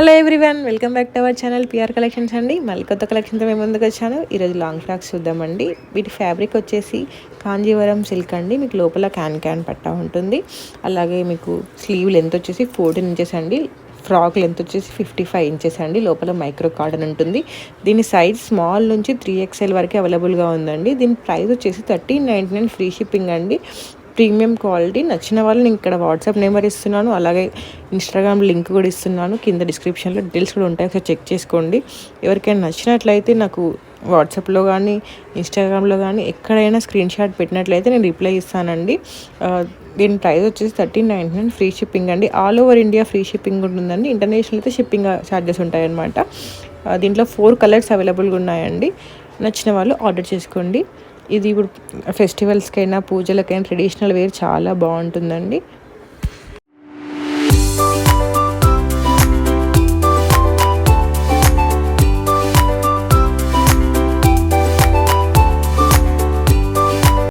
Hello everyone, welcome back to our channel PR collections అండి. మళ్ళీ కొత్త కలెక్షన్తో మేము ముందుకు వచ్చాను. ఈరోజు లాంగ్ ఫ్రాక్స్ చూద్దామండి. వీటి ఫ్యాబ్రిక్ వచ్చేసి కాంజీవరం సిల్క్ అండి. మీకు లోపల క్యాన్ పట్టా ఉంటుంది. అలాగే మీకు స్లీవ్ లెంత్ వచ్చేసి 14 ఇంచెస్ అండి. ఫ్రాక్ లెంత్ వచ్చేసి 55 ఇంచెస్ అండి. లోపల మైక్రో కార్డన్ ఉంటుంది. దీని సైజ్ స్మాల్ నుంచి 3XL వరకు అవైలబుల్గా ఉందండి. దీని ప్రైస్ వచ్చేసి 1399 ఫ్రీ షిప్పింగ్ అండి. Premium quality. నచ్చిన వాళ్ళు నేను ఇక్కడ వాట్సాప్ నెంబర్ ఇస్తున్నాను, అలాగే ఇన్స్టాగ్రామ్ లింక్ కూడా ఇస్తున్నాను. కింద డిస్క్రిప్షన్లో డీటెయిల్స్ కూడా ఉంటాయి, ఒకసారి చెక్ చేసుకోండి. ఎవరికైనా నచ్చినట్లయితే నాకు వాట్సాప్లో కానీ ఇన్స్టాగ్రామ్లో కానీ ఎక్కడైనా స్క్రీన్ షాట్ పెట్టినట్లయితే నేను రిప్లై ఇస్తానండి. దీని ప్రైస్ వచ్చేసి 1399 ఫ్రీ షిప్పింగ్ అండి. All over India free shipping ఉంటుందండి. ఇంటర్నేషనల్ అయితే షిప్పింగ్ ఛార్జెస్ ఉంటాయన్నమాట. దీంట్లో 4 కలర్స్ అవైలబుల్గా ఉన్నాయండి. నచ్చిన వాళ్ళు ఆర్డర్ చేసుకోండి. ఇది ఇప్పుడు ఫెస్టివల్స్కైనా పూజలకైనా ట్రెడిషనల్ వేర్ చాలా బాగుంటుందండి.